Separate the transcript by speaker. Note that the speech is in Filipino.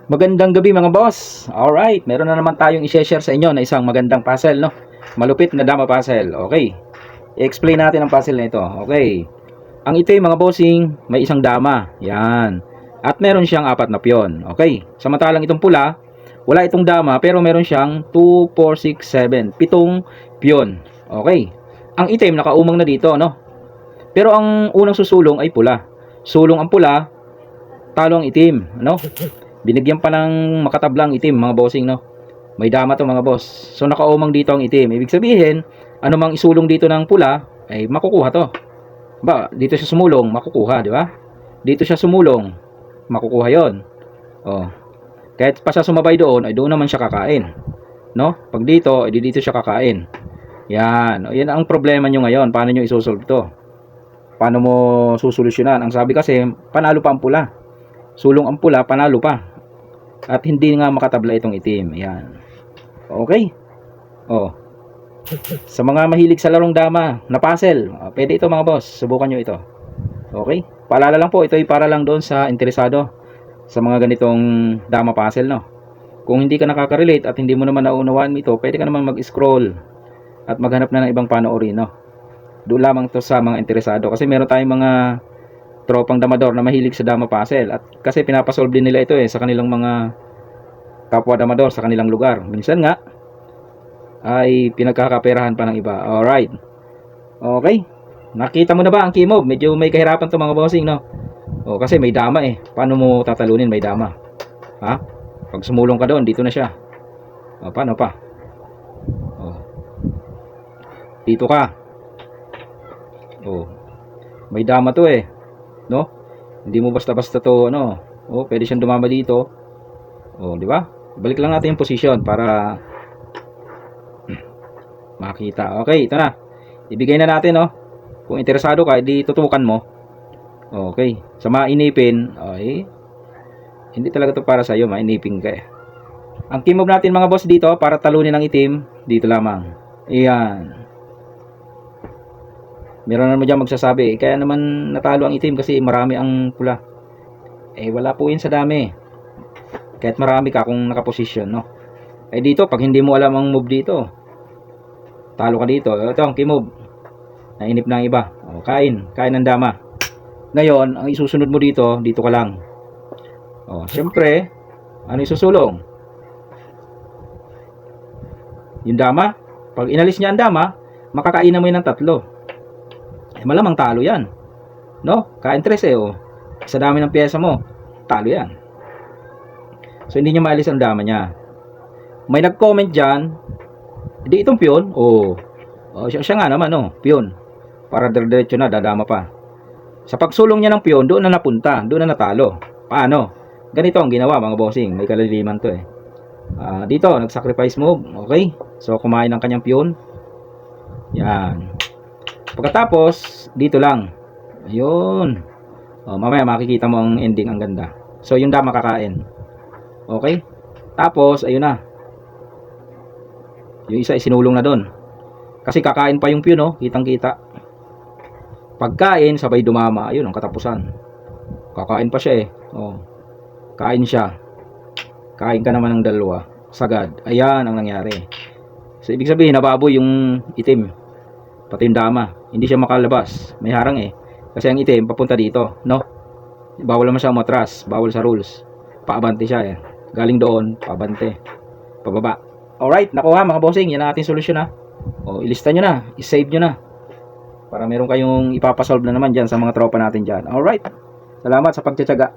Speaker 1: Magandang gabi mga boss. Alright, meron na naman tayong i-share sa inyo na isang magandang puzzle, no? Malupit na dama puzzle. Okay. I-explain natin ang puzzle na ito. Okay. Ang itim mga bossing, may isang dama. Yan. At meron siyang apat na piyon. Okay. Samantalang itong pula, wala itong dama pero meron siyang 2, 4, 6, 7, pitong piyon. Okay. Ang itim nakaumang na dito, no? Pero ang unang susulong ay pula. Sulong ang pula, talo ang itim, no? Binigyan pa ng makatablang itim mga bossing, no? May dama to mga boss. So nakaumang dito ang itim. Ibig sabihin, anumang isulong dito ng pula ay makukuha to. Ba, dito siya sumulong, makukuha, di ba? Dito siya sumulong, makukuha 'yon. Oh. Kahit pa siya sumabay doon, ay doon naman siya kakain. No? Pag dito, ay dito siya kakain. Yan. O, yan ang problema nyo ngayon. Paano nyo isosolve to? Paano mo susolusyonan? Ang sabi kasi, panalo pa ang pula. Sulong ang pula, panalo pa. At hindi nga makatabla itong itim. Ayan. Okay. Oh. Sa mga mahilig sa larong dama na puzzle, pwede ito mga boss. Subukan nyo ito. Okay. Paalala lang po, ito ay para lang doon sa interesado sa mga ganitong dama puzzle, no? Kung hindi ka nakaka-relate at hindi mo naman naunawaan ito, pwede ka naman mag-scroll at maghanap na ng ibang panoorin, no? Doon lamang to sa mga interesado. Kasi meron tayong mga tropang damador na mahilig sa dama puzzle. At kasi pinapasolve din nila ito sa kanilang mga kapwa damador sa kanilang lugar. Minsan nga ay pinagkakaperahan pa ng iba. Alright. Okay. Nakita mo na ba ang key move? Medyo may kahirapan to mga bossing, no? Kasi may dama Paano mo tatalunin may dama? Ha? Pag sumulong ka doon, dito na siya. Paano pa? Dito ka. May dama to no? Hindi mo basta-basta to, ano? Pwede siyang dumama dito. Di ba? Balik lang natin yung position para makita. Okay, ito na. Ibigay na natin, no? Kung interesado ka, di tutukan mo. Okay. Sa mainipin, hindi talaga to para sa iyo, mainipin ka Ang key move natin mga boss dito para talunin ang itim, dito lamang. Ayan. Meron naman dyan magsasabi, kaya naman natalo ang itim kasi marami ang pula. Wala po yun sa dami. Kahit marami ka kung nakaposisyon, no? Dito, pag hindi mo alam ang move dito, talo ka dito. Ito ang key move. Nainip na ang iba. Kain ng dama. Ngayon, ang isusunod mo dito, dito ka lang. Siyempre, ano isusulong? Yung dama. Pag inalis niya ang dama, makakainan mo yun ng tatlo. Malamang talo yan, no? Kain tres sa dami ng pyesa mo, talo yan. So hindi niya maalis ang dama niya. May nag-comment dyan, di itong piyon. Siya nga naman, piyon. Para diretso na, dadama pa. Sa pagsulong niya ng piyon, doon na napunta, doon na natalo. Paano? Ganito ang ginawa mga bossing, may kalaliman to dito, nag-sacrifice move. Okay, so kumain ng kanyang piyon. Yan. Pagkatapos, dito lang. Ayun. Mamaya makikita mo ang ending, ang ganda. So, yung dama kakain. Okay? Tapos, ayun na. Yung isa isinulong na doon. Kasi kakain pa yung piyon, kitang-kita. Pagkain, sabay dumama. Ayun, ang katapusan. Kakain pa siya Kain siya. Kain ka naman ng dalawa. Sagad. Ayan ang nangyari. So, ibig sabihin, nababoy yung itim. Pati yung dama, hindi siya makalabas. May harang kasi ang itim papunta dito, no? Bawal naman siya umatras, bawal sa rules. Paabante siya galing doon, paabante, pababa. Alright, nakuha mga bossing, yan ang ating solusyon ilista nyo na, isave nyo na para meron kayong ipapasolve na naman dyan sa mga tropa natin dyan. Alright, salamat sa pagtsatsaga.